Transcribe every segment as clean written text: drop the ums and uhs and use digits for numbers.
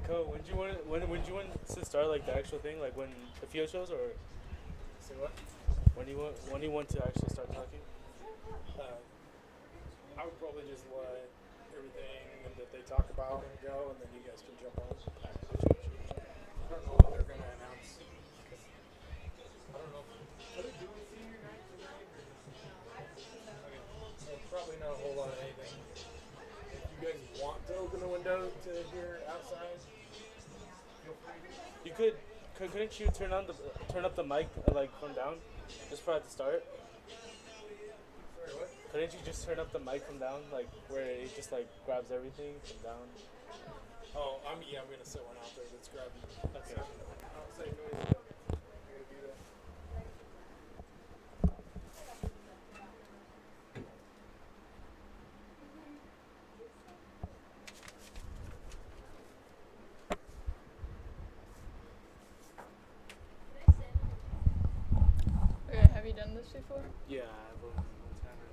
Nico, when you want to start like the actual thing, like when the field shows, or Say what? when you want to actually start talking? Uh, I would probably just let everything that they talk about go, and then you guys can jump on. I don't know what they're gonna announce. 'Cause I don't know. Are they doing senior night tonight? Okay. So probably not a whole lot of anything. If you guys want to open the window to hear outside, feel free. You couldn't you turn up the mic like from down, just for at the start? Sorry, what? Couldn't you just turn up the mic from down, like where it just like grabs everything from down? Oh, I'm gonna set one out there that's grabbing. Okay. I'll say noise. I'm gonna do that. Okay, have you done this before? Yeah, I've one time in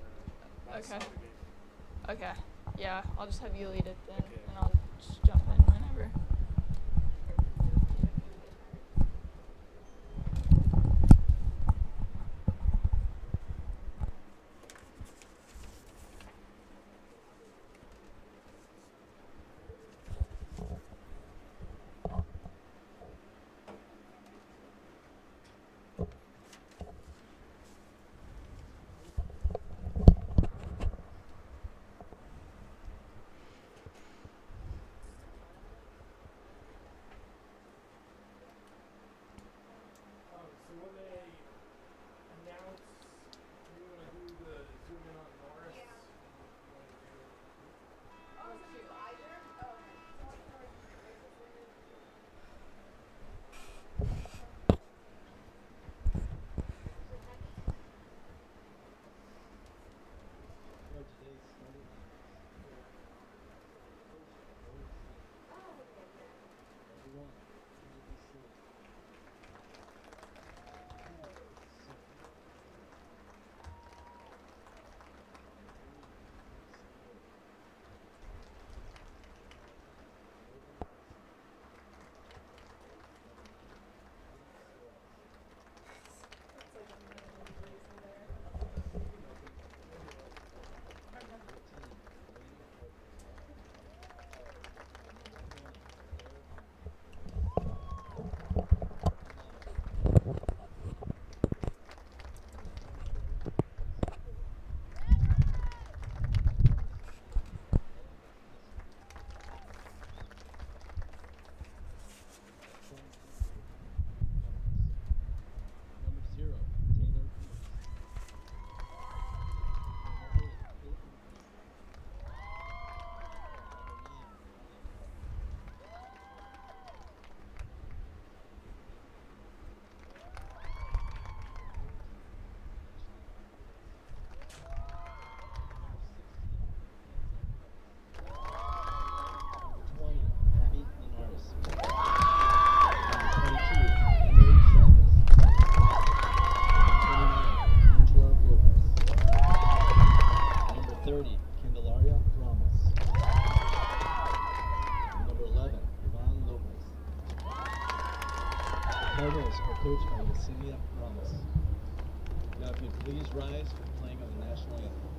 the last Okay. soccer game. Okay. Yeah, I'll just have you lead it then, Okay. and I'll just jump in whenever. So when they announce, do you want to do the zoom in on Norris? Yeah. Cardinals are coached by Yesenia Ramos. Now, if you'd please rise for the playing of the national anthem.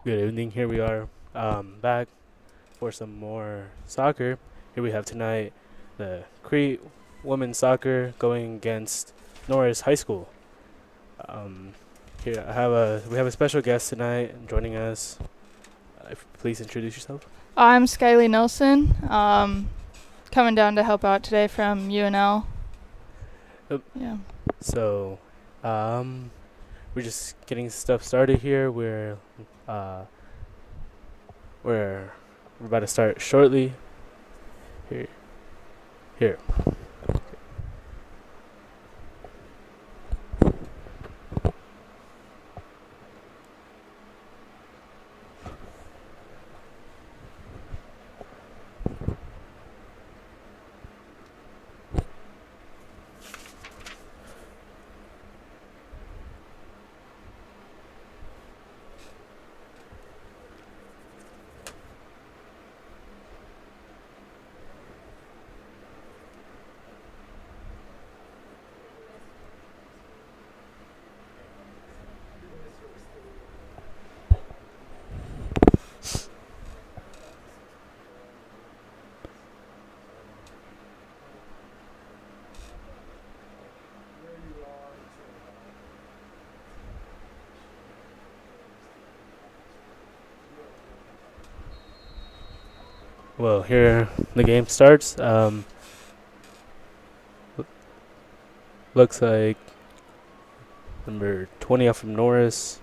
Good evening. Here we are back for some more soccer. Here we have tonight the Crete women's soccer going against Norris High School. Um, here we have a special guest tonight joining us. Please introduce yourself. I'm Skylie Nelson. Coming down to help out today from UNL. Yep. Yeah. So, we're just getting stuff started here. We're about to start shortly. Here. Well, here the game starts. Looks like number 20 off from Norris.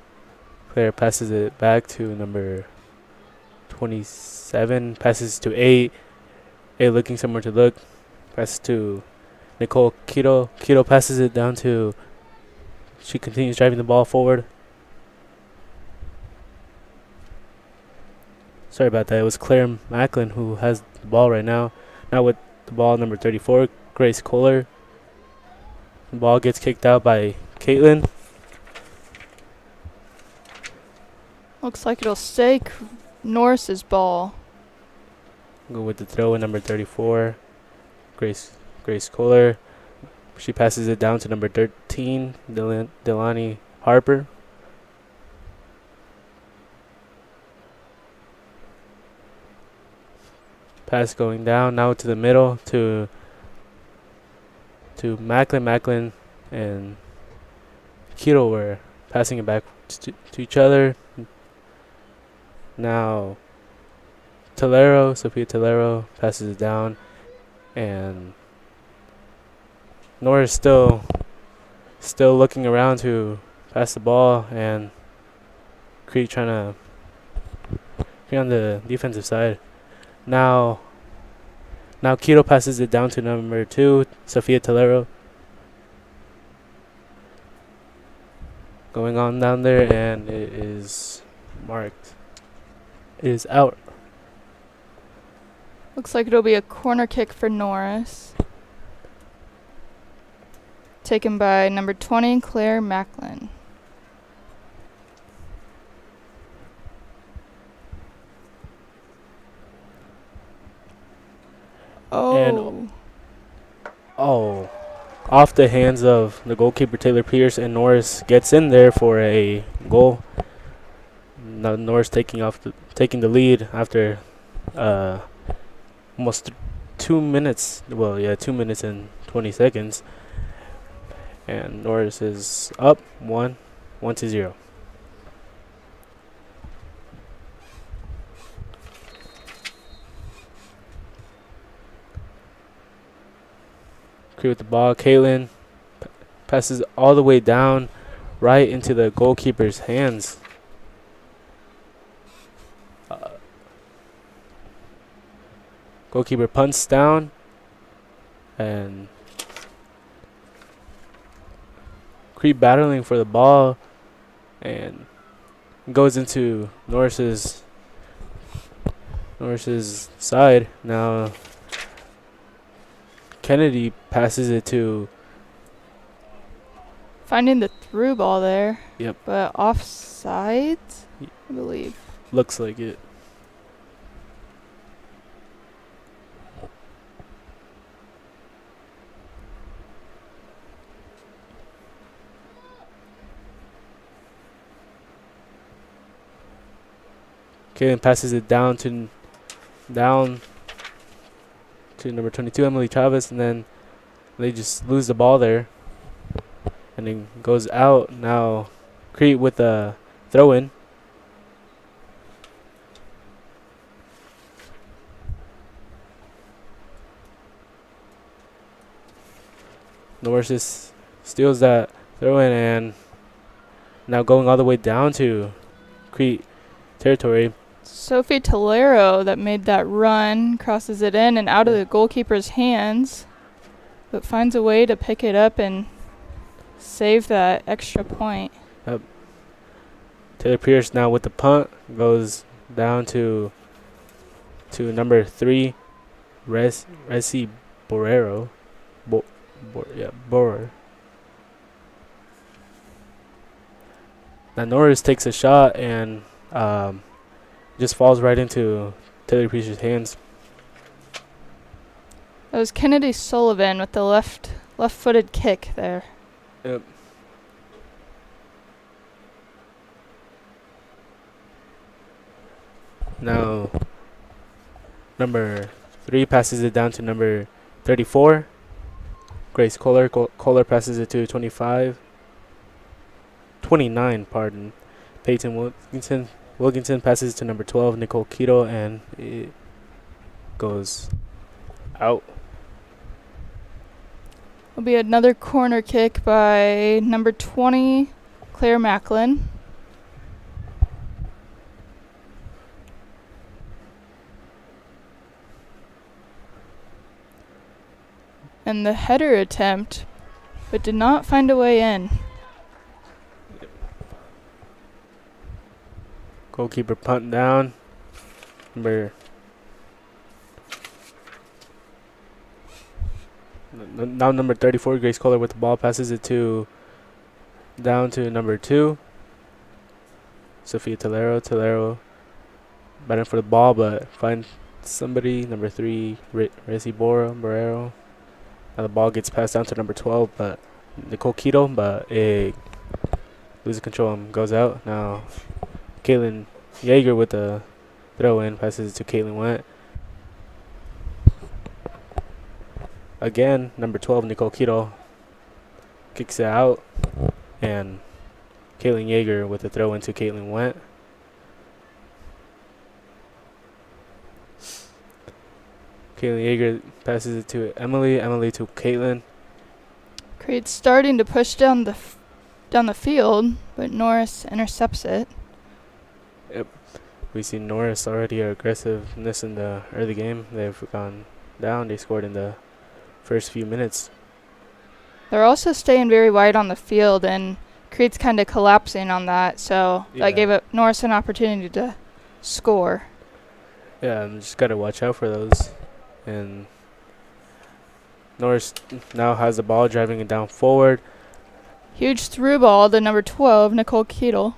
Player passes it back to number 27. Passes to 8. 8 looking somewhere to look. Passes to Nicole Quito. Quito passes it down to. She continues driving the ball forward. Sorry about that. It was Claire Macklin who has the ball right now. Now with the ball, number 34, Grace Kohler. The ball gets kicked out by Caitlin. Looks like it'll stay Norris's ball. Go with the throw in number 34, Grace Kohler. She passes it down to number 13, Delani Harper. Pass going down now to the middle to Macklin. Macklin and Kiro were passing it back to each other. Now Sophia Tolero passes it down, and Norris still looking around to pass the ball, and Crete trying to be on the defensive side. Now Quito passes it down to number 2, Sophia Tolero. Going on down there, and it is marked. It is out. Looks like it'll be a corner kick for Norris. Taken by number 20, Claire Macklin. Oh, off the hands of the goalkeeper Taylor Pierce, and Norris gets in there for a goal. Now Norris taking the lead after almost 2 minutes. Well, yeah, 2 minutes and 20 seconds, and Norris is up 1-0. With the ball, Caitlin passes all the way down, right into the goalkeeper's hands. Goalkeeper punts down, and Crete battling for the ball, and goes into Norris's side. Now Kennedy passes it to. Finding the through ball there. Yep. But offside, I believe. Looks like it. Caitlin passes it down to number 22, Emily Chavez, and then they just lose the ball there. And then goes out. Now Crete with a throw-in. Norris just steals that throw-in and now going all the way down to Crete territory. Sophie Tolero that made that run crosses it in and out of the goalkeeper's hands, but finds a way to pick it up and save that extra point. Taylor Pierce now with the punt goes down to number 3, Resi Borrero. Borer. Now Norris takes a shot and just falls right into Taylor Pierce's hands. That was Kennedy Sullivan with the left-footed kick there. Yep. Now number 3 passes it down to number 34. Grace Kohler. Kohler passes it to 29, pardon. Peyton Wilkinson passes it to number 12, Nicole Quito, and it goes out. Will be another corner kick by number 20, Claire Macklin. And the header attempt, but did not find a way in. Goalkeeper punt down. Now number 34, Grace Kohler with the ball, passes it down to number 2, Sofia Tolero. Tolero batting for the ball, but finds somebody, number 3, Resi Borrero. Now the ball gets passed down to number 12, but Nicole Quito, but it loses control and goes out. Now Caitlin Yeager with the throw-in, passes it to Caitlin Went. Again, number 12, Nicole Quito kicks it out, and Caitlin Yeager with the throw-in to Caitlin Went. Caitlin Yeager passes it to Emily. Emily to Caitlin. Crete's starting to push down the field, but Norris intercepts it. Yep. We see Norris already aggressiveness in the early game. They've gone down. They scored in the first few minutes. They're also staying very wide on the field, and Crete's kind of collapsing on that, so that gave Norris an opportunity to score. Yeah, and just got to watch out for those. And Norris now has the ball, driving it down forward. Huge through ball to number 12, Nicole Quito.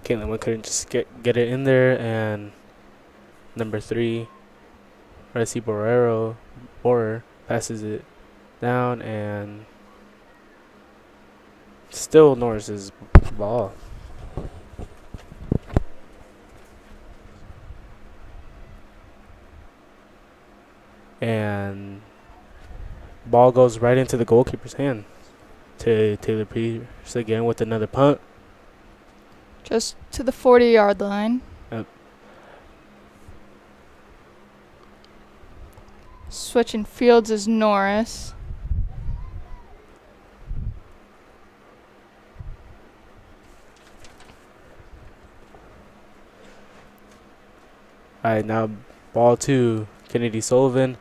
Caitlin couldn't just get it in there, and number 3, Resi Borer passes it down, and still Norris's ball. And ball goes right into the goalkeeper's hand to Taylor Pierce again with another punt. Just to the 40-yard line. Yep. Switching fields is Norris. Alright, now ball to Kennedy Sullivan.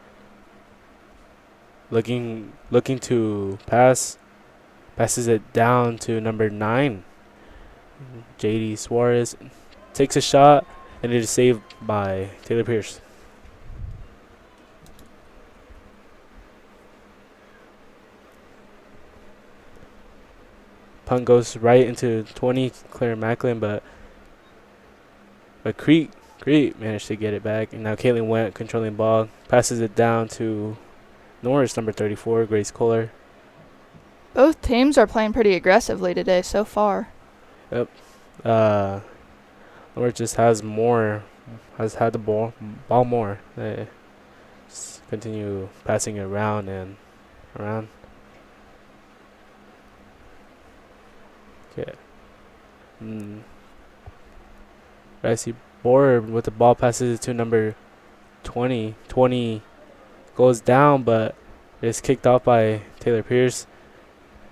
Looking to pass. Passes it down to number 9. JD Suarez takes a shot, and it is saved by Taylor Pierce. Punt goes right into 20, Claire Macklin, but Crete managed to get it back. And now Caitlin Went controlling ball, passes it down to Norris, number 34, Grace Kohler. Both teams are playing pretty aggressively today so far. Norris just has had the ball more. They just continue passing it around and around. Okay. Ricey Borer with the ball passes it to number 20. 20 goes down, but is kicked off by Taylor Pierce.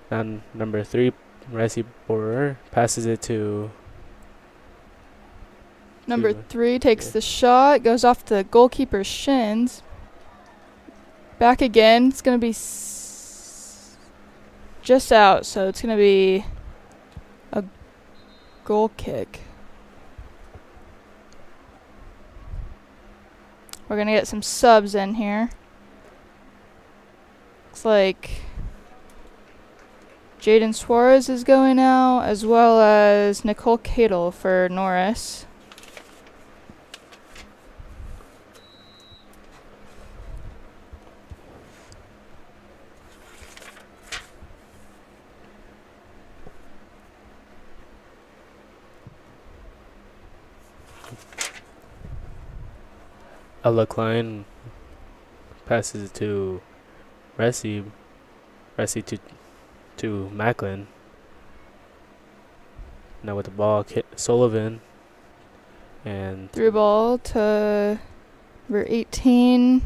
And number 3, Ricey Borer passes it to Number 3 takes the shot, goes off the goalkeeper's shins. Back again. It's going to be just out, so it's going to be a goal kick. We're going to get some subs in here. Looks like Jaden Suarez is going out, as well as Nicole Cadle for Norris. Ella Klein passes it to Resi to Macklin. Now with the ball, Sullivan and Through ball to number 18.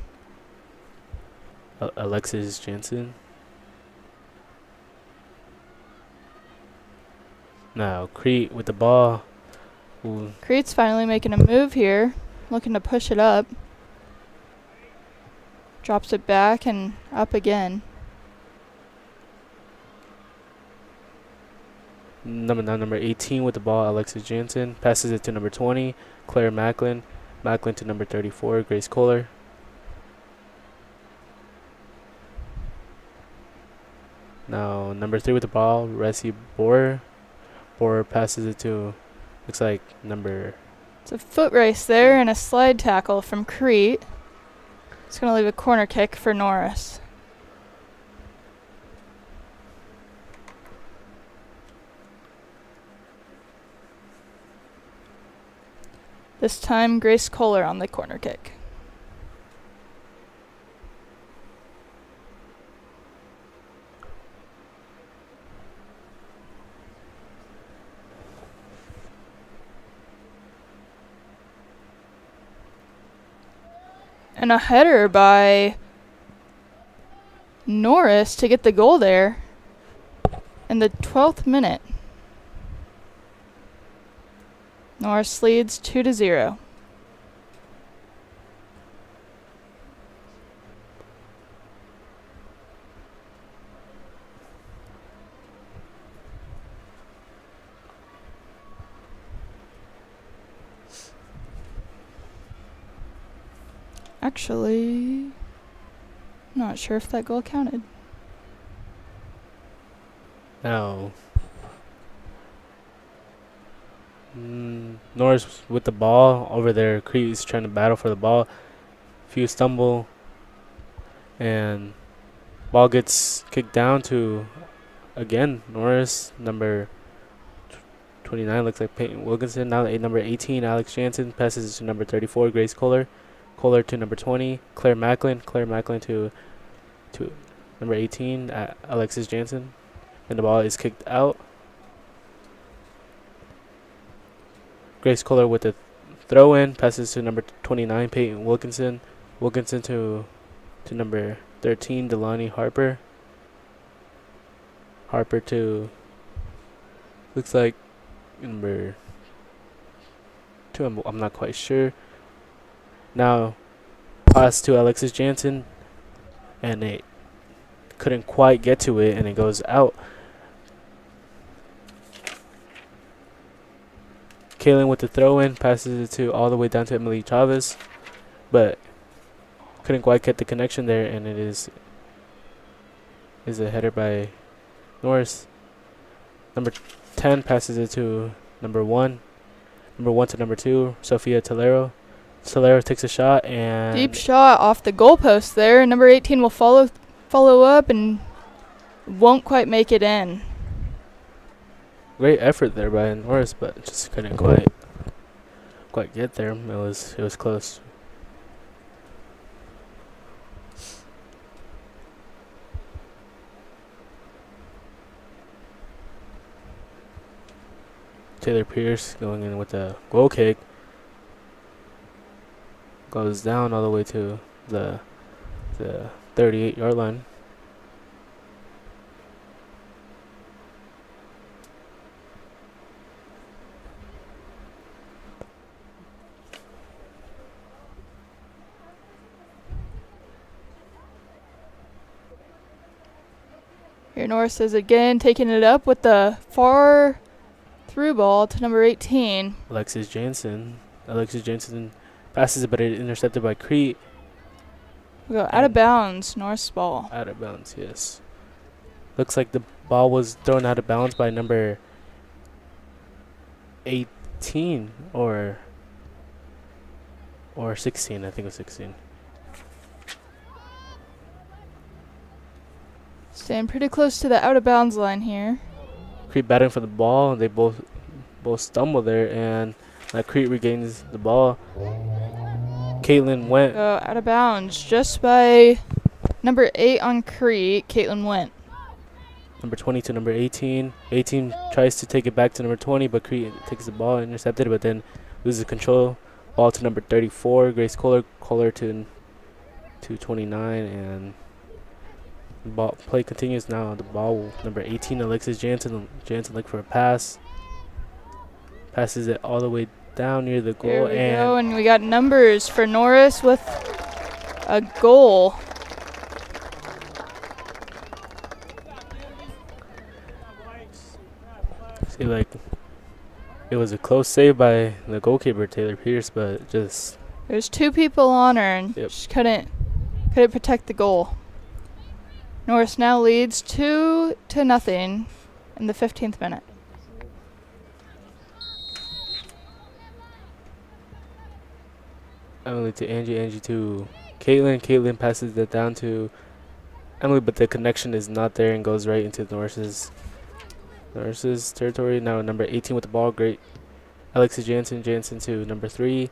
Alexis Jansen. Now Crete with the ball. Ooh. Crete's finally making a move here, looking to push it up. Drops it back and up again. Number 18 with the ball, Alexis Jansen. Passes it to number 20, Claire Macklin. Macklin to number 34, Grace Kohler. Now number 3 with the ball, Resi Borer. Borer passes it to, looks like number... It's a foot race there and a slide tackle from Crete. It's going to leave a corner kick for Norris. This time, Grace Kohler on the corner kick. And a header by Norris to get the goal there in the 12th minute. Norris leads 2-0. Actually, not sure if that goal counted. Now, Norris with the ball over there. Crete is trying to battle for the ball. Few stumble, and ball gets kicked down to, again, Norris, number 29, looks like Peyton Wilkinson. Now number 18, Alex Jansen, passes to number 34, Grace Kohler. Kohler to number 20, Claire Macklin. Claire Macklin to number 18, Alexis Jansen. And the ball is kicked out. Grace Kohler with the throw-in, passes to number 29, Peyton Wilkinson. Wilkinson to number 13, Delaney Harper. Harper to, looks like number 2, I'm not quite sure. Now, pass to Alexis Jansen, and it couldn't quite get to it, and it goes out. Kaylin with the throw-in, passes it to all the way down to Emily Chavez, but couldn't quite get the connection there, and it is a header by Norris. Number 10 passes it to number 1. Number 1 to number 2, Sofia Tolero. Solero takes a shot and Deep shot off the goalpost there. Number 18 will follow up and won't quite make it in. great effort there by Norris, but just couldn't quite get there. It was close. Taylor Pierce going in with a goal kick. Goes down all the way to the 38-yard line. Here Norris is again taking it up with the far through ball to number 18. Alexis Jansen passes it, but it intercepted by Crete. We go out of bounds, Norris ball. Out of bounds, yes. Looks like the ball was thrown out of bounds by number 18 or 16. I think it was 16. Staying pretty close to the out of bounds line here. Crete batting for the ball. They both stumble there, and Crete regains the ball. Caitlin went. Go out of bounds just by number 8 on Crete. Caitlin went. Number 20 to number 18. 18 tries to take it back to number 20, but Crete takes the ball, intercepted, but then loses control. Ball to number 34, Grace Kohler to 29, and ball play continues now. The ball, number 18, Alexis Jansen look for a pass. Passes it all the way down near the goal, There we go, and we got numbers for Norris with a goal. See, it was a close save by the goalkeeper Taylor Pierce, but just There's 2 people on her and Yep. just couldn't protect the goal. Norris now leads 2-0 in the 15th minute. Emily to Angie to Caitlin. Caitlin passes that down to Emily, but the connection is not there and goes right into Norris's territory. Now number 18 with the ball. Great. Alexis Jansen to number 3.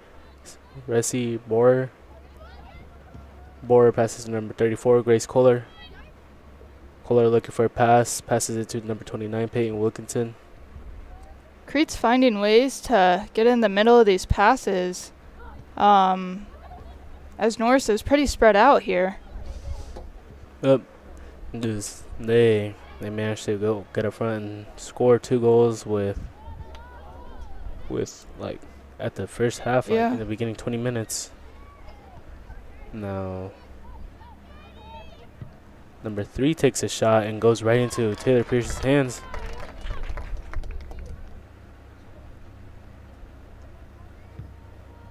Ressi Borer. Borer passes to number 34. Grace Kohler. Kohler looking for a pass. Passes it to number 29. Peyton Wilkinson. Crete's finding ways to get in the middle of these passes. As Norris is pretty spread out here. Just they managed to go get up front and score 2 goals with at the first half, Yeah. in the beginning 20 minutes. Now number 3 takes a shot and goes right into Taylor Pierce's hands.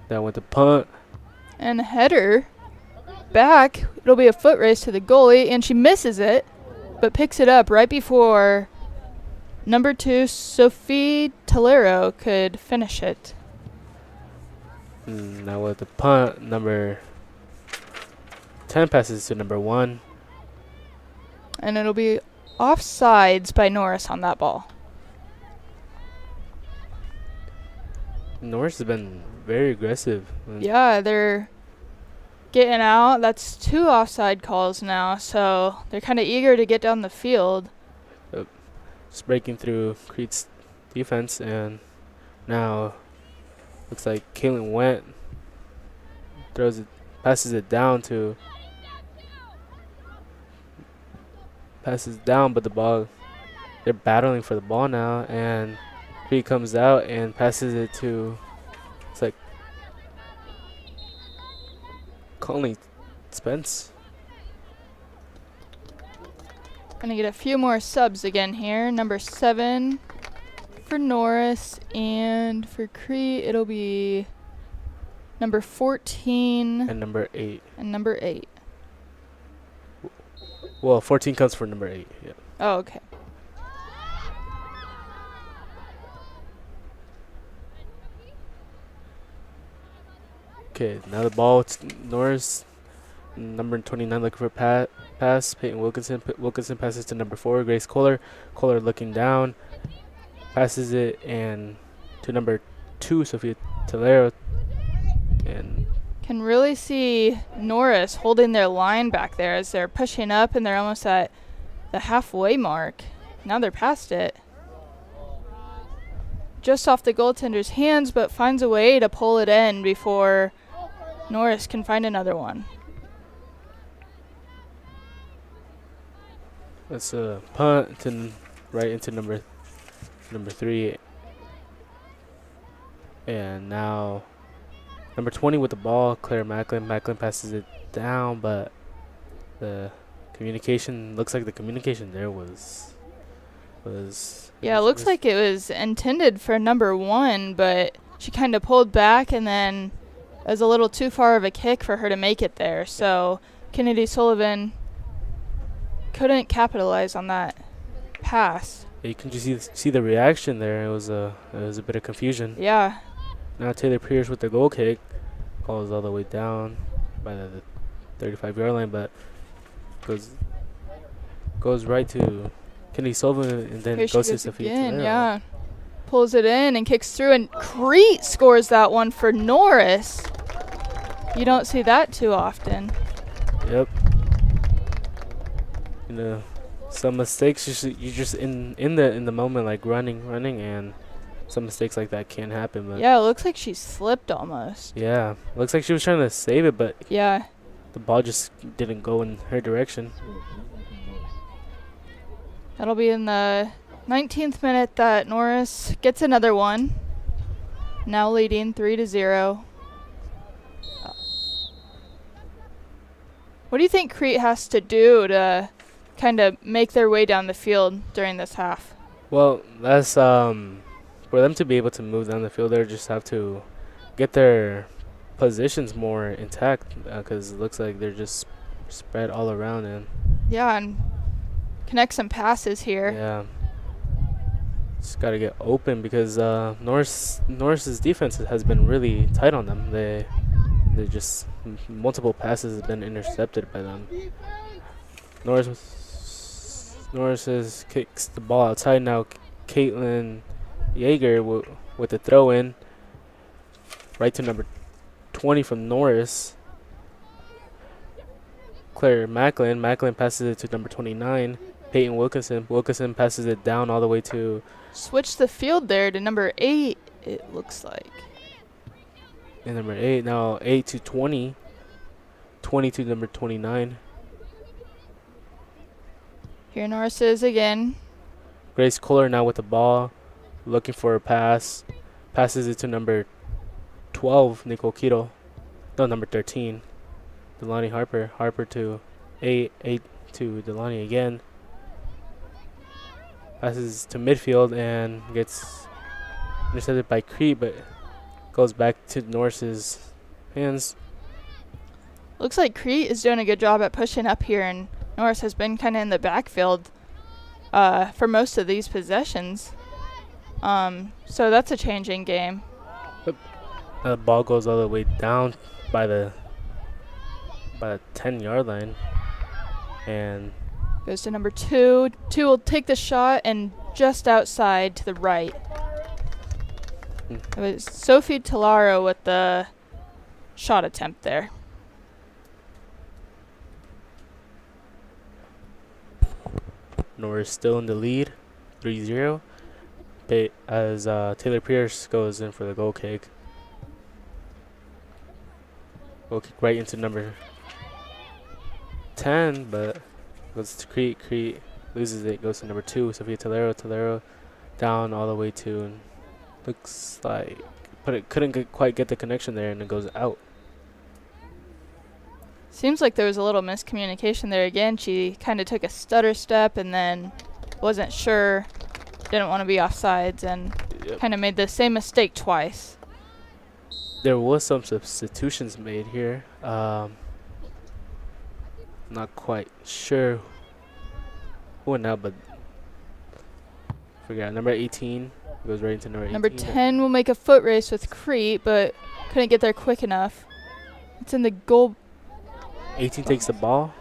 Down with the punt. And header back. It'll be a foot race to the goalie, and she misses it, but picks it up right before number 2, Sophie Tolero, could finish it. Now with the punt, number 10 passes to number 1. And it'll be offsides by Norris on that ball. Norris has been very aggressive. Yeah, they're getting out. That's 2 offside calls now, so they're kind of eager to get down the field. Just breaking through Crete's defense, and now looks like Caitlin went, passes it down, but the ball, they're battling for the ball now, and Crete comes out and passes it to, it's like Conley Spence. Gonna get a few more subs again here. Number 7 for Norris, and for Crete it'll be number 14 And number 8. and number 8. Well, 14 comes for number 8. Yeah. Oh, okay. Okay, now the ball. Norris, number 29, looking for a pass. Peyton Wilkinson. Wilkinson passes to number 4, Grace Kohler. Kohler looking down, passes it and to number 2, Sophia Tolero. And Can really see Norris holding their line back there as they're pushing up and they're almost at the halfway mark. Now they're past it. Just off the goaltender's hands, but finds a way to pull it in before Norris can find another one. that's a punt right into number 3. And now number 20 with the ball, Claire Macklin. Macklin passes it down, but the communication looks like the communication there was Yeah, it looks like it was intended for number 1, but she kind of pulled back and then it was a little too far of a kick for her to make it there. So Kennedy Sullivan couldn't capitalize on that pass. you can just see the reaction there. It was a bit of confusion. Yeah. Now Taylor Pierce with the goal kick falls all the way down by the 35-yard line, but goes right to Kennedy Sullivan and then Here she goes to goes Sophia again, Tolero. yeah. Pulls it in and kicks through, and Crete scores that one for Norris. You don't see that too often. Yep. You know, some mistakes you just in the moment, like running, and some mistakes like that can happen. But Yeah, it looks like she slipped almost. yeah, looks like she was trying to save it, but Yeah. the ball just didn't go in her direction. That'll be in the 19th minute that Norris gets another one. Now leading 3-0. What do you think Crete has to do to kind of make their way down the field during this half? Well, that's for them to be able to move down the field, they just have to get their positions more intact, because it looks like they're just spread all around. And Yeah, and connect some passes here. yeah, just got to get open because Norris's defense has been really tight on them. They just multiple passes have been intercepted by them. Norris kicks the ball outside now. Caitlin Yeager with the throw in right to number 20 from Norris. Claire Macklin passes it to number 29, Peyton Wilkinson passes it down all the way to Switch the field there to number 8, it looks like. and number 8, now 8 to 20 to number 29. Here Norris is again. Grace Kohler now with the ball, looking for a pass, passes it to number 12, Nicole Quito. No, number 13, Delaney Harper. Harper to 8 to Delaney again. Passes to midfield and gets intercepted by Crete, but goes back to Norris's hands. Looks like Crete is doing a good job at pushing up here, and Norris has been kind of in the backfield for most of these possessions. So that's a changing game. The ball goes all the way down by the 10-yard line, and Goes to number 2. 2 will take the shot and just outside to the right. It was Sophie Tolero with the shot attempt there. Norris still in the lead, 3-0. As Taylor Pierce goes in for the goal kick. Goal kick right into number 10, but goes to Crete. Crete loses it, goes to number 2, Sophia Tolero. Tolero down all the way to, looks like, but it couldn't quite get the connection there, and it goes out. Seems like there was a little miscommunication there again. She kind of took a stutter step and then wasn't sure, didn't want to be offsides, and kind of made the same mistake twice. There was some substitutions made here. Not quite sure who went out, but forgot. Number 18 goes right into number 18. Number 10 will make a foot race with Crete, but couldn't get there quick enough. It's in the goal. 18 takes the ball.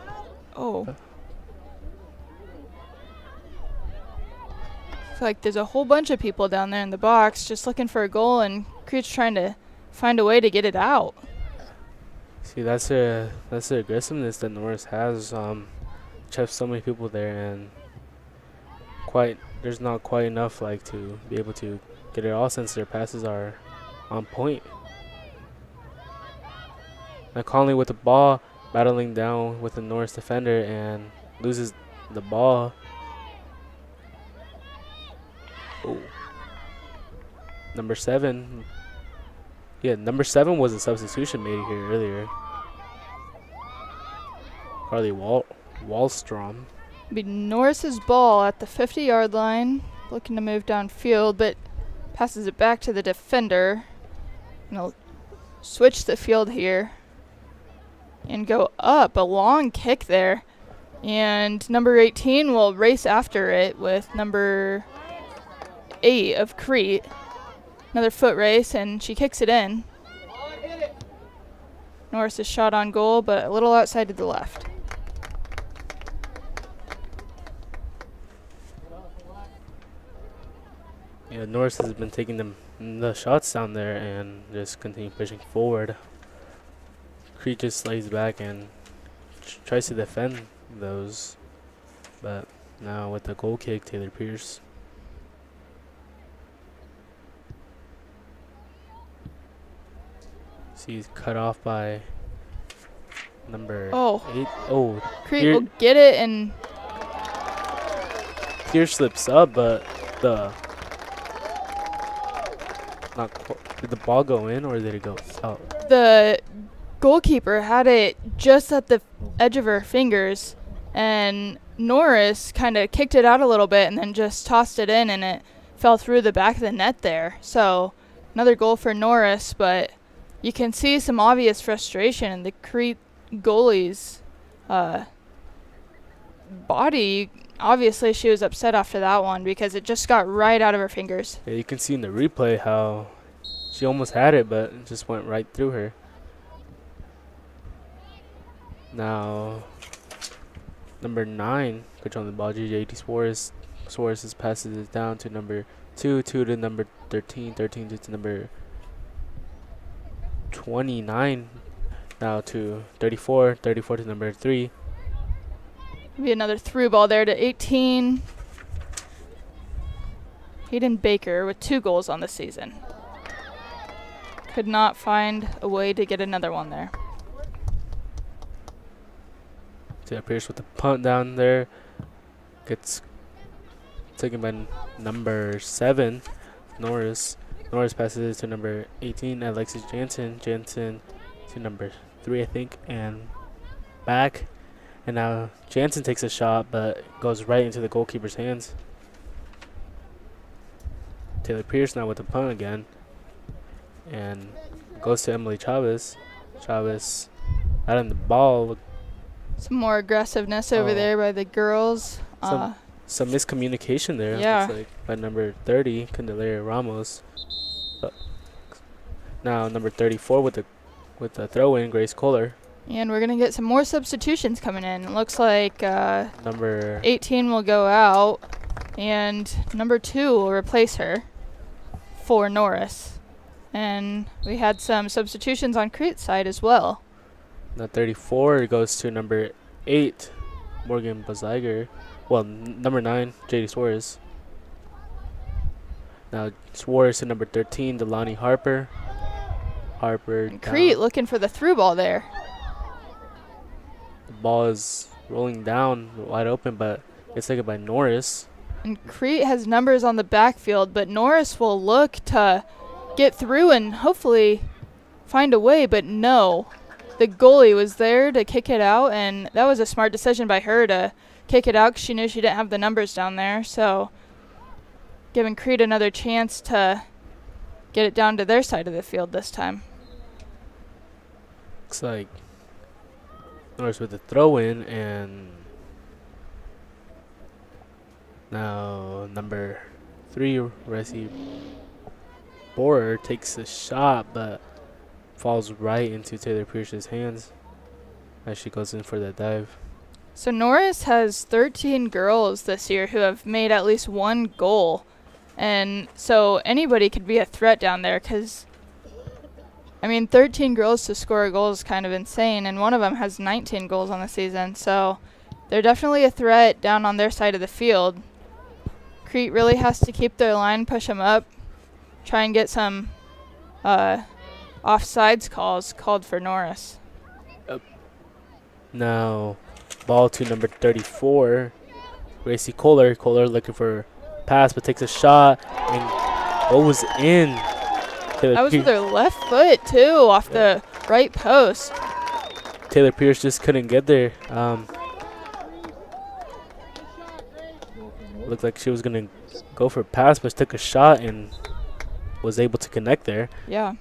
Oh. It's like there's a whole bunch of people down there in the box just looking for a goal, and Crete's trying to find a way to get it out. See, that's the aggressiveness that Norris has. Just so many people there, and there's not quite enough like to be able to get it all since their passes are on point. Now Conley with the ball, battling down with the Norris defender and loses the ball. Oh. Number 7. Yeah, number 7 was a substitution made here earlier. Carly Wallstrom. Be Norris's ball at the 50-yard line, looking to move downfield, but passes it back to the defender. And he'll switch the field here and go up. A long kick there. And number 18 will race after it with number 8 of Crete. Another foot race, and she kicks it in. Norris is shot on goal, but a little outside to the left. Yeah, Norris has been taking the shots down there and just continue pushing forward. Crete just lays back and tries to defend those, but now with the goal kick, Taylor Pierce. See, he's cut off by number 8. Oh, Crete will get it, and Pierce slips up, but did the ball go in or did it go out? the goalkeeper had it just at the edge of her fingers, and Norris kind of kicked it out a little bit and then just tossed it in, and it fell through the back of the net there. So another goal for Norris, but you can see some obvious frustration in the Crete goalie's body. Obviously, she was upset after that one because it just got right out of her fingers. Yeah, you can see in the replay how she almost had it, but it just went right through her. Now, number 9, controlling the ball, JJ Suarez. Suarez passes it down to number 2 to number 13 to number 29. Now to 34 to number 3. Maybe another through ball there to 18. Hayden Baker with 2 goals on the season. Could not find a way to get another one there. Taylor Pierce with the punt down there. Gets taken by number 7, Norris. Norris passes it to number 18, Alexis Jansen. Jansen to number 3, I think, and back. And now Jansen takes a shot, but goes right into the goalkeeper's hands. Taylor Pierce now with the punt again. And goes to Emily Chavez. Chavez out on the ball. Some more aggressiveness over there by the girls. Some miscommunication there. Yeah. Looks like by number 30, Candelaria Ramos. Now number 34 with the throw-in, Grace Kohler. And we're going to get some more substitutions coming in. It looks like number 18 will go out, and number 2 will replace her for Norris. And we had some substitutions on Crete's side as well. Now 34 goes to number 8, Morgan Baziger. Well, number 9, JD Suarez. Now Suarez to number 13, Delaney Harper. And Crete looking for the through ball there. The ball is rolling down wide open, but it's taken by Norris. And Crete has numbers on the backfield, but Norris will look to get through and hopefully find a way, but no. The goalie was there to kick it out, and that was a smart decision by her to kick it out because she knew she didn't have the numbers down there. So giving Crete another chance to get it down to their side of the field this time. Looks like Norris with the throw-in, and now number 3, Resi Borer takes a shot, but falls right into Taylor Pierce's hands as she goes in for that dive. So Norris has 13 girls this year who have made at least one goal. And so anybody could be a threat down there because, 13 girls to score a goal is kind of insane. And one of them has 19 goals on the season. So they're definitely a threat down on their side of the field. Crete really has to keep their line, push them up, try and get some offsides calls called for Norris. Now, ball to number 34, Gracie Kohler. Kohler looking for a pass, but takes a shot and goes in. That was with her left foot, too, off the right post. Taylor Pierce just couldn't get there. Looked like she was going to go for a pass, but took a shot and was able to connect there. Yeah.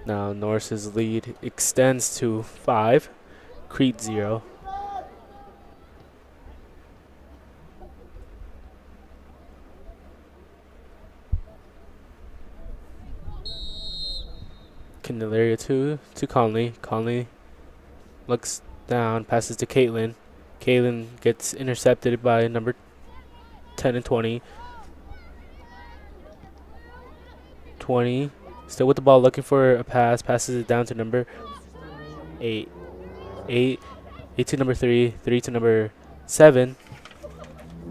Now Norris's lead extends to 5, Crete 0. Candelaria to Conley. Conley looks down, passes to Caitlin. Caitlin gets intercepted by number 10 and 20. 20. Still with the ball, looking for a pass. Passes it down to number 8. 8 to number 3. 3 to number 7.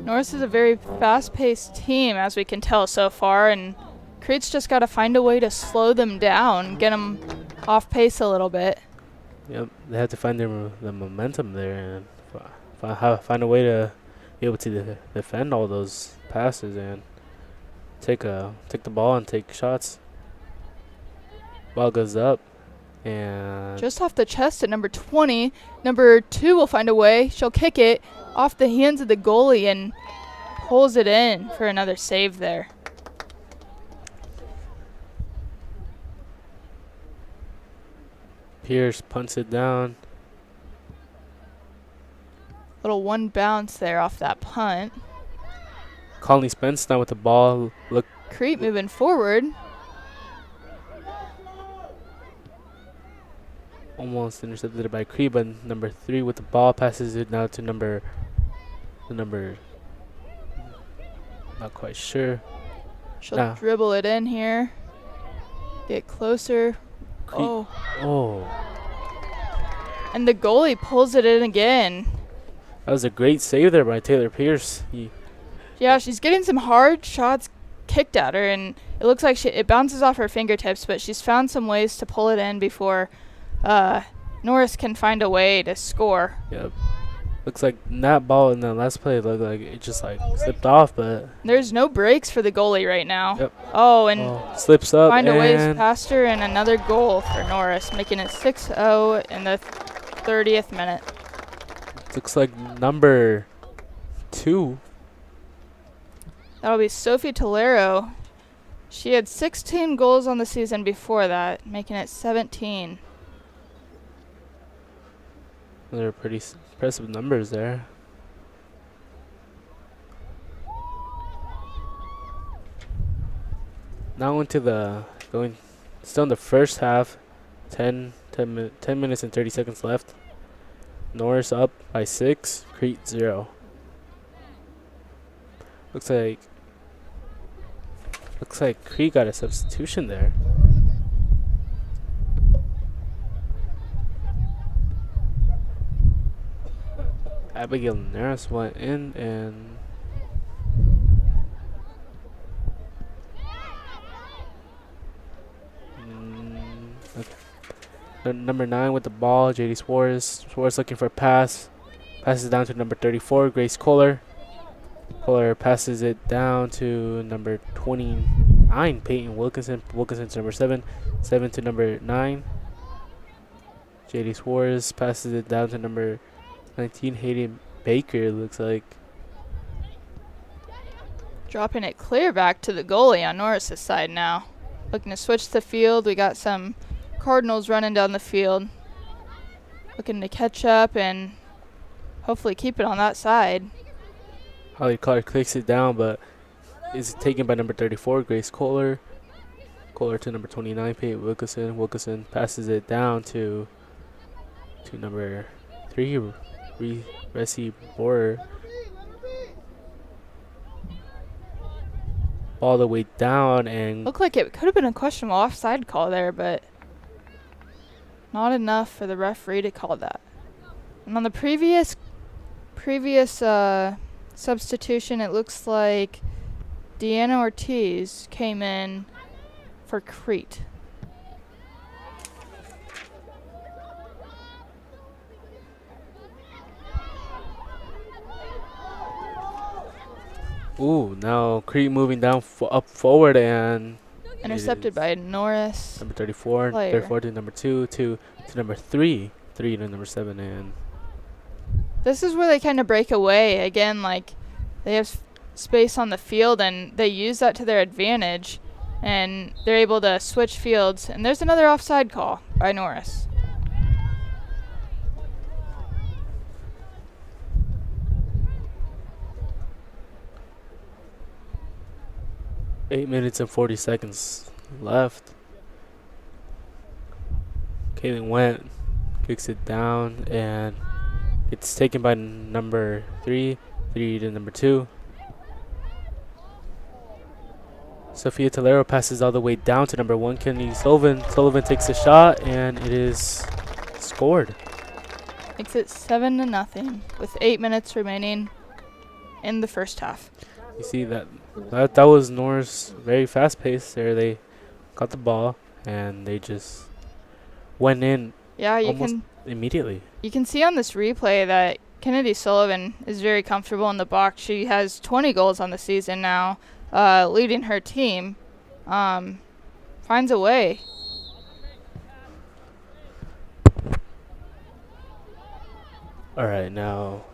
Norris is a very fast-paced team, as we can tell so far, and Crete's just got to find a way to slow them down, get them off pace a little bit. Yep, they have to find the momentum there and find a way to be able to defend all those passes and take the ball and take shots. Ball goes up and just off the chest at number 20. Number 2 will find a way. She'll kick it off the hands of the goalie and pulls it in for another save there. Pierce punts it down. Little one bounce there off that punt. Conley Spence now with the ball. Look, Crete moving forward. almost intercepted by Crete, but number 3 with the ball passes it now to number not quite sure. She'll dribble it in here. Get closer. Crete. Oh. And the goalie pulls it in again. That was a great save there by Taylor Pierce. Yeah, she's getting some hard shots kicked at her, and it looks like it bounces off her fingertips, but she's found some ways to pull it in before Norris can find a way to score. Yep. Looks like that ball in the last play looked like it just slipped off, but there's no breaks for the goalie right now. Yep. Oh, and slips up find a ways and past her, and another goal for Norris, making it 6-0 in the 30th minute. looks like number 2. That'll be Sophie Tolero. She had 16 goals on the season before that, making it 17. They're pretty impressive numbers there. Now still in the first half. 10 minutes and 30 seconds left. Norris up by 6, Crete 0. Looks like Crete got a substitution there. Abigail Norris went in and okay. Number 9 with the ball, JD Suarez. Suarez looking for a pass. Passes down to number 34, Grace Kohler. Kohler passes it down to number 29, Peyton Wilkinson. Wilkinson's number 7. 7 to number 9. JD Suarez passes it down to number 19, Hayden Baker, looks like. Dropping it clear back to the goalie on Norris's side now. Looking to switch the field. We got some Cardinals running down the field. Looking to catch up and hopefully keep it on that side. Holly Clark clicks it down, but is taken by number 34, Grace Kohler. Kohler to number 29, Peyton Wilkinson. Wilkinson passes it down to number 3, Resi Borer. All the way down and Looked like it could have been a questionable offside call there, but not enough for the referee to call that. And on the previous substitution, it looks like Deanna Ortiz came in for Crete. ooh, now Crete moving down up forward and Intercepted by Norris. number 34, player. 34 to number 2 to number 3, 3 to number 7, and This is where they kind of break away. Again, like, they have space on the field, and they use that to their advantage, and they're able to switch fields. And there's another offside call by Norris. .8 minutes and 40 seconds left. Kaylin Went kicks it down and it's taken by number 3 to number 2. Sophia Tolero passes all the way down to number 1, Kennedy Sullivan. Sullivan takes a shot and it is scored. Makes it 7-0 with 8 minutes remaining in the first half. You see that was Norris, very fast paced there. They got the ball and they just went in Yeah, almost immediately. you can see on this replay that Kennedy Sullivan is very comfortable in the box. She has 20 goals on the season now, leading her team. Finds a way. All right, now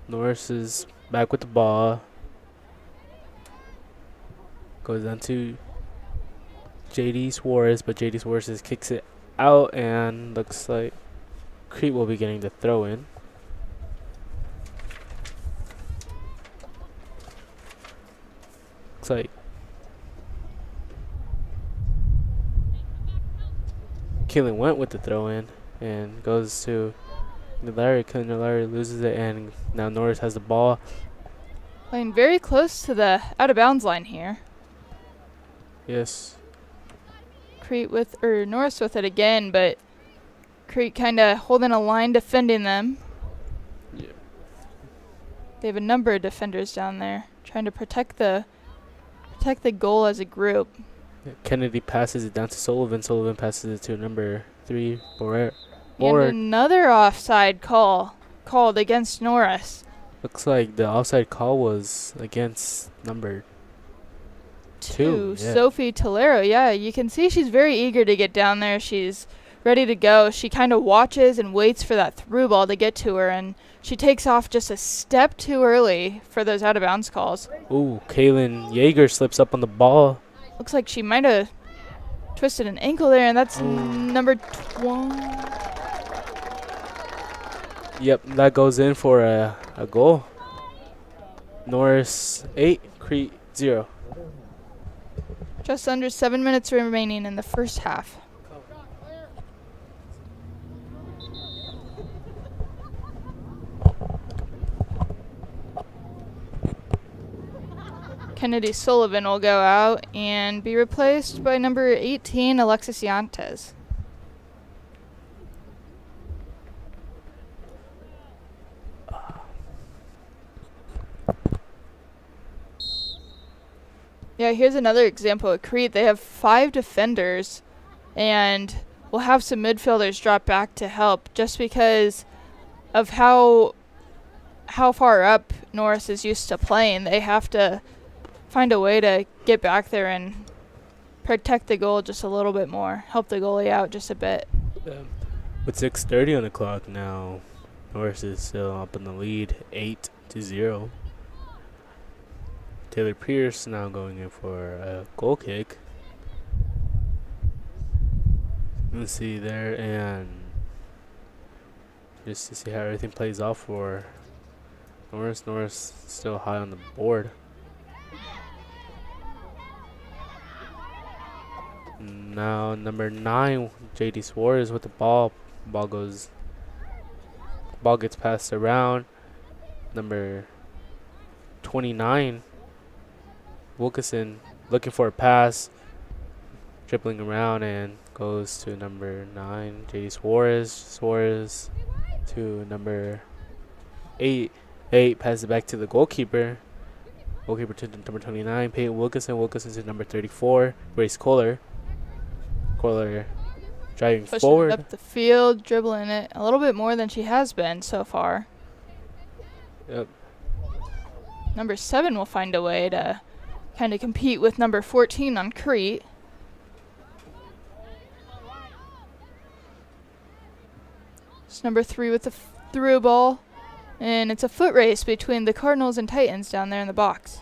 Norris is back with the ball. Goes down to JD Suarez, but JD Suarez kicks it out and looks like Crete will be getting the throw in. Looks like Keelan went with the throw in and goes to Larry. Larry loses it and now Norris has the ball. Playing very close to the out of bounds line here. Yes. Norris with it again, but Crete kind of holding a line, defending them. Yeah. They have a number of defenders down there trying to protect the goal as a group. Kennedy passes it down to Sullivan. Sullivan passes it to number 3, Borer. And another offside called against Norris. Looks like the offside call was against number 2. Yeah. Sophie Tolero. Yeah, you can see she's very eager to get down there. She's ready to go. She kind of watches and waits for that through ball to get to her, and she takes off just a step too early for those out of bounds calls. Ooh, Kaylin Yeager slips up on the ball. Looks like she might have twisted an ankle there, and that's number 12. Yep, that goes in for a goal. Norris 8, Crete 0. Just under 7 minutes remaining in the first half. Kennedy Sullivan will go out and be replaced by number 18, Alexis Yantes. Yeah, here's another example of Crete. They have 5 defenders and will have some midfielders drop back to help just because of how far up Norris is used to playing. They have to find a way to get back there and protect the goal just a little bit more, help the goalie out just a bit. With 6:30 on the clock now, Norris is still up in the lead, 8-0. Taylor Pierce now going in for a goal kick. Let's see there, and just to see how everything plays out for Norris. Norris still high on the board. Now number 9, JD Suarez with the ball. Ball gets passed around. Number 29, Wilkinson looking for a pass, dribbling around and goes to number 9, JD Suarez. Suarez to number 8. 8 passes it back to the goalkeeper. Goalkeeper to number 29, Peyton Wilkinson. Wilkinson to number 34, Grace Kohler. Kohler driving Pushing forward. it up the field, dribbling it a little bit more than she has been so far. Yep. Number 7 will find a way to kind of compete with number 14 on Crete. It's number 3 with the through ball. And it's a foot race between the Cardinals and Titans down there in the box.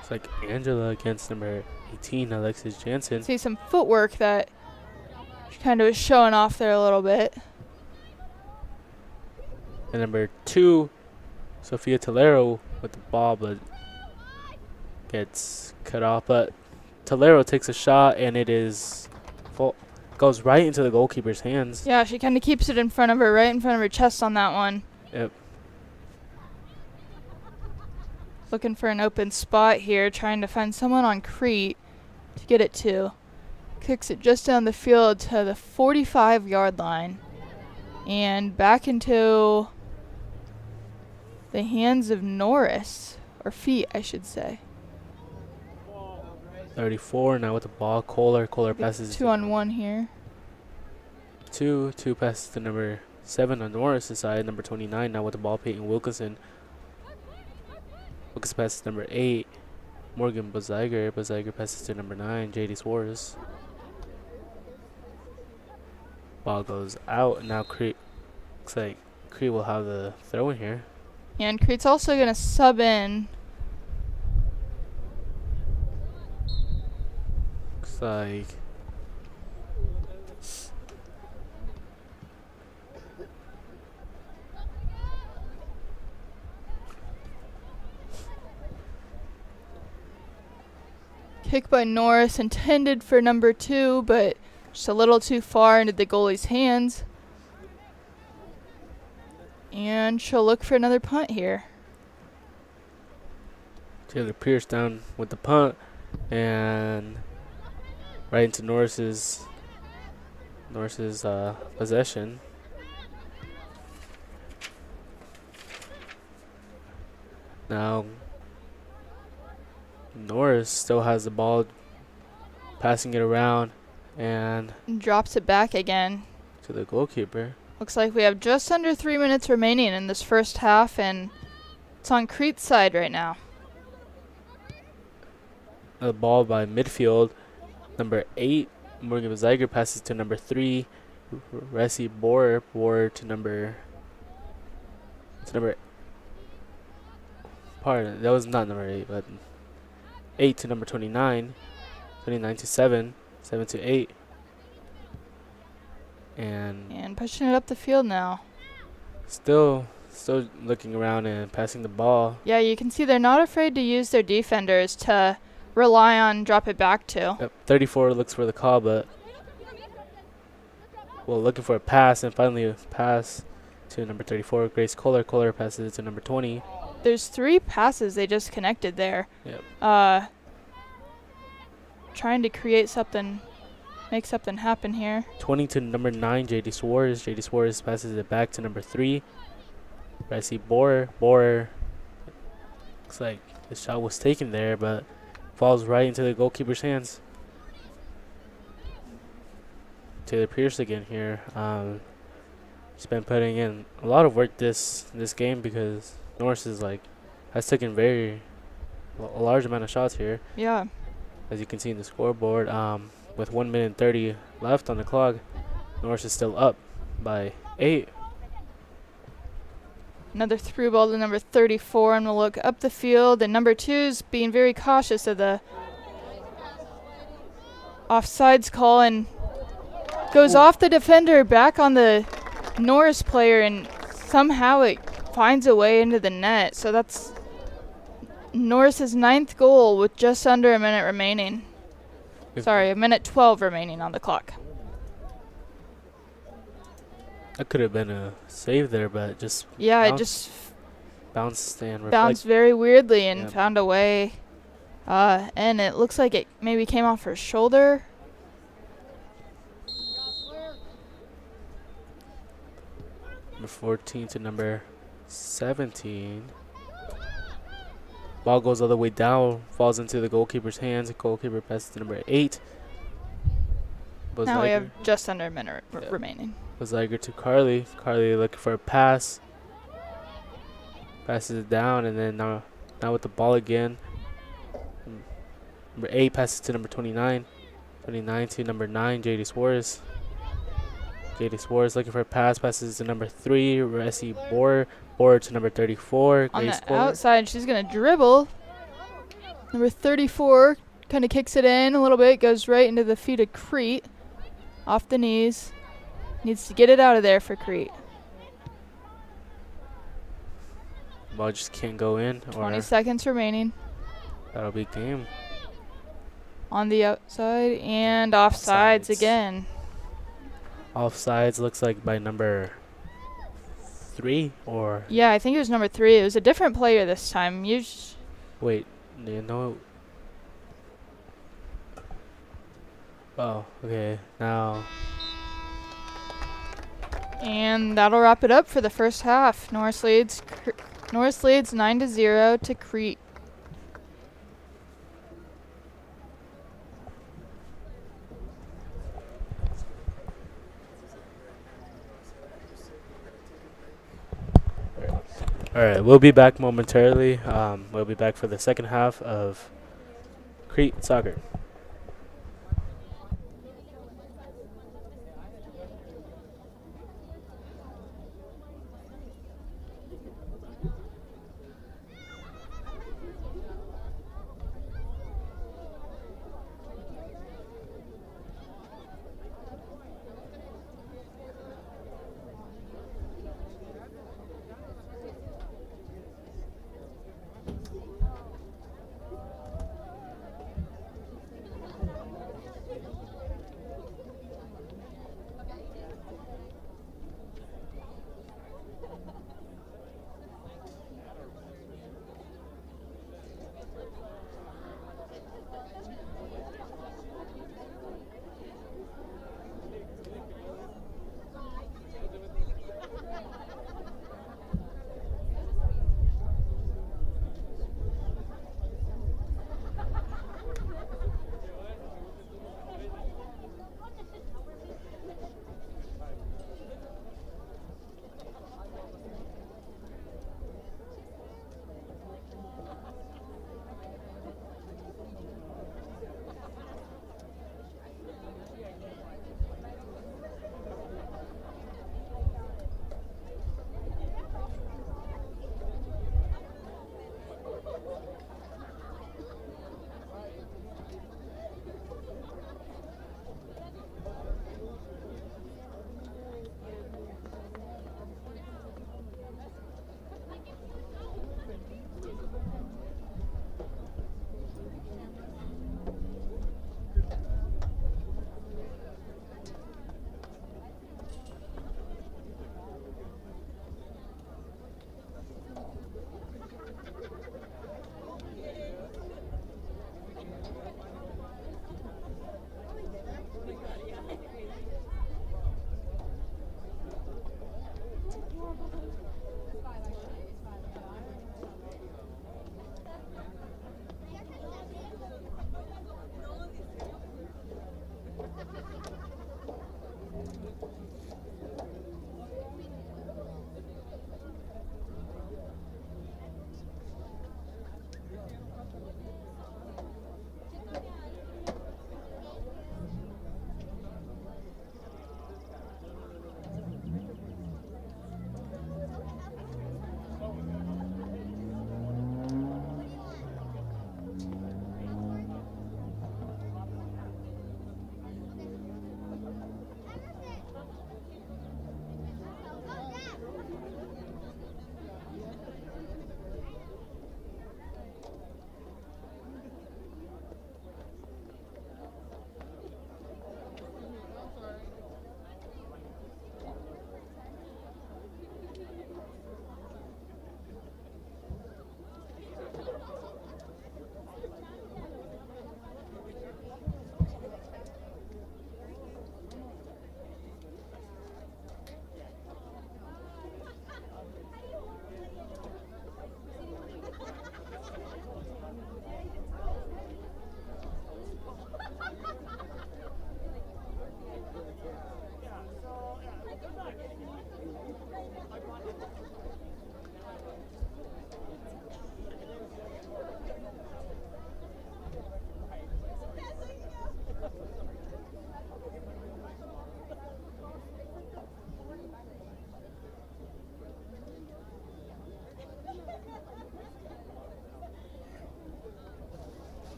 It's like Angela against number 18, Alexis Jansen. See some footwork that she kind of was showing off there a little bit. And number 2, Sofia Tolero with the ball, but gets cut off. But Tolero takes a shot, and it is goes right into the goalkeeper's hands. Yeah, she kind of keeps it in front of her, right in front of her chest on that one. Yep. Looking for an open spot here, trying to find someone on Crete to get it to. Kicks it just down the field to the 45-yard line. And back into the hands of Norris. Or feet, I should say. 34 now with the ball. Kohler passes. 2-on-1 here. 2 passes to number 7 on Norris' side. Number 29 now with the ball. Peyton Wilkinson. Wilkinson passes to number 8. Morgan Baziger. Baziger passes to number 9. JD Suarez. Ball goes out. Now Crete. Looks like Crete will have the throw in here. And Crete's also going to sub in. Looks like Kick by Norris, intended for number 2, but just a little too far into the goalie's hands. And she'll look for another punt here. Taylor Pierce down with the punt and right into Norris's possession. Now Norris still has the ball, passing it around and Drops it back again. to the goalkeeper. Looks like we have just under 3 minutes remaining in this first half, and it's on Crete's side right now. The ball by midfield. Number 8, Morgan Baziger passes to number 3, Resi Boer. Boer to number. Pardon, that was not number 8, but 8 to number 29. 29 to 7. 7 to 8. And pushing it up the field now. Still looking around and passing the ball. Yeah, you can see they're not afraid to use their defenders to rely on drop it back to. Yep, 34 looks for the call, but looking for a pass, and finally a pass to number 34, Grace Kohler. Kohler passes it to number 20. There's 3 passes they just connected there. Yep. Trying to create something, make something happen here. 20 to number 9, JD Suarez. JD Suarez passes it back to number 3. I see Boer. Boer looks like the shot was taken there, but falls right into the goalkeeper's hands. Taylor Pierce again here. She's been putting in a lot of work this game because Norris has taken a large amount of shots here. Yeah. As you can see in the scoreboard, with 1 minute and 30 left on the clock, Norris is still up by 8. Another through ball to number 34, and we'll look up the field. And number 2's being very cautious of the offsides call and goes off the defender, back on the Norris player, and somehow it finds a way into the net. So that's Norris's 9th goal with just under a minute remaining. Sorry, a minute 12 remaining on the clock. That could have been a save there, but just Yeah, it bounced- just bounced and bounced reflected. very weirdly and Yeah. found a way. And it looks like it maybe came off her shoulder. Number 14 to number 17. Ball goes all the way down, falls into the goalkeeper's hands. The goalkeeper passes to number 8. Now we have Buzziger, just under a minute Yeah. remaining. Buzziger to Carly. Carly looking for a pass. Passes it down, and then now with the ball again. Number 8 passes to number 29. 29 to number 9, JD Suarez. JD Suarez looking for a pass. Passes to number 3, Ressi Boer. Boer to number 34, On Grace the Boer. outside, she's going to dribble. Number 34 kind of kicks it in a little bit, goes right into the feet of Crete. Off the knees. Needs to get it out of there for Crete. Ball just can't go in, 20 or seconds remaining. that'll be game. On the outside and offsides Offsides. again. Offsides looks like by number 3, or Yeah, I think it was number 3. It was a different player this time. wait, you know. Oh, okay. Now And that'll wrap it up for the first half. Norris leads 9-0 to Crete. all right, we'll be back momentarily. We'll be back for the second half of Crete soccer.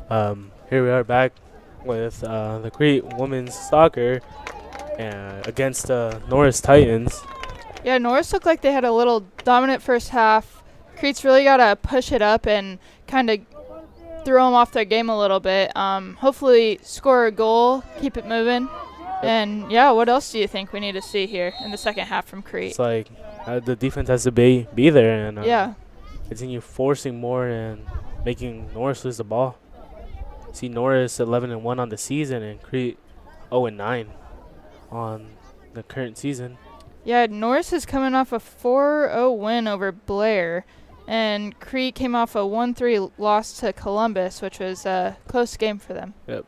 Here we are back with the Crete women's soccer against the Norris Titans. Yeah, Norris looked like they had a little dominant first half. Crete's really got to push it up and kind of throw them off their game a little bit. Hopefully score a goal, keep it moving. And, yeah, what else do you think we need to see here in the second half from Crete? It's like the defense has to be there and Yeah. continue forcing more and making Norris lose the ball. See Norris 11-1 on the season and Crete 0-9 on the current season. Yeah, Norris is coming off a 4-0 win over Blair, and Crete came off a 1-3 loss to Columbus, which was a close game for them. Yep.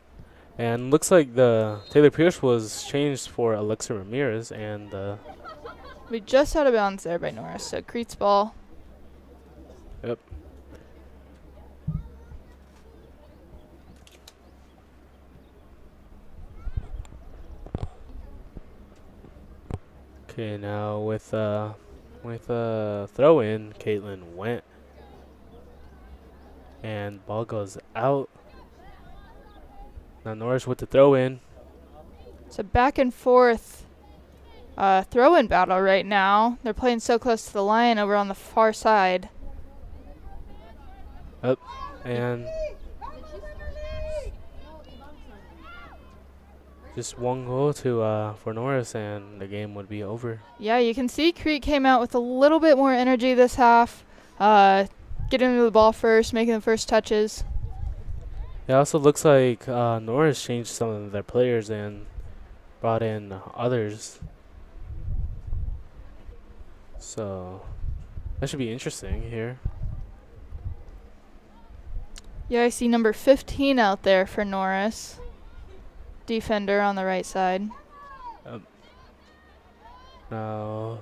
And looks like the Taylor Pierce was changed for Alexa Ramirez, and We just out of bounds there by Norris, so Crete's ball. yep. Okay, now with throw in, Caitlin went, and ball goes out. Now Norris with the throw in. It's a back and forth throw-in battle right now. They're playing so close to the line over on the far side. And just one goal to for Norris, and the game would be over. Yeah, you can see Crete came out with a little bit more energy this half. Getting to the ball first, making the first touches. It also looks like Norris changed some of their players and brought in others. So that should be interesting here. Yeah, I see number 15 out there for Norris. Defender on the right side. Now,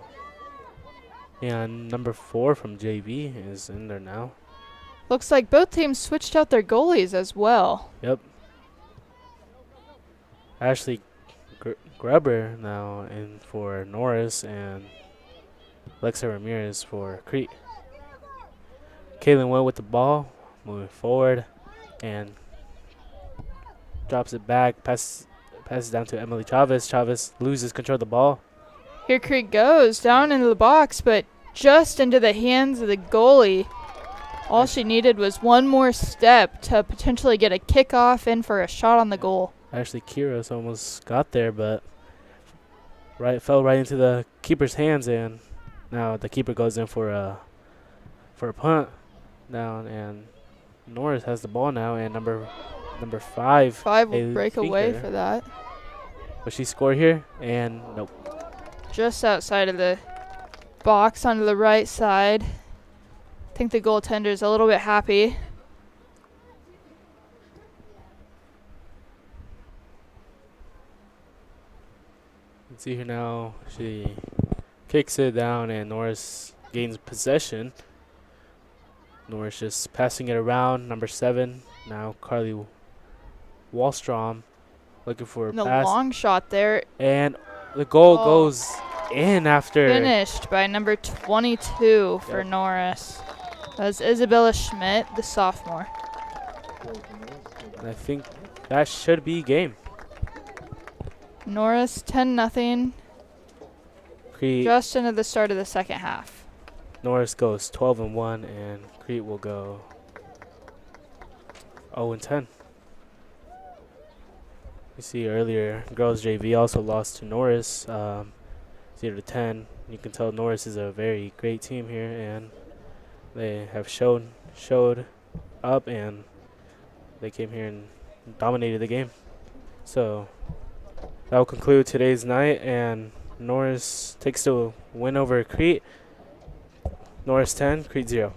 and number 4 from JV is in there now. Looks like both teams switched out their goalies as well. Yep. Ashley Gruber now in for Norris and Alexa Ramirez for Crete. Caitlin went with the ball, moving forward, and drops it back, passes down to Emily Chavez. Chavez loses control of the ball. Here Crete goes down into the box, but just into the hands of the goalie. All she needed was one more step to potentially get a kickoff in for a shot on the goal. Actually, Kiros almost got there, but fell right into the keeper's hands, and now the keeper goes in for a punt down, and Norris has the ball now, and number 5. 5 will Haley break away Finker. for that. Will she score here? And nope. Just outside of the box onto the right side. I think the goaltender's a little bit happy. You can see here now, she kicks it down and Norris gains possession. Norris just passing it around. Number 7, now Carly Wallstrom looking for a And the pass. long shot there, And the goal Oh. goes in after. finished by number 22 for Yep. Norris. That was Isabella Schmidt, the sophomore. And I think that should be game. Norris 10-0, Crete, just into the start of the second half. Norris goes 12-1, and Crete will go 0-10. You see earlier, girls JV also lost to Norris 0-10. You can tell Norris is a very great team here, and they have showed up, and they came here and dominated the game. So that will conclude today's night, and Norris takes the win over Crete. Norris 10, Crete 0.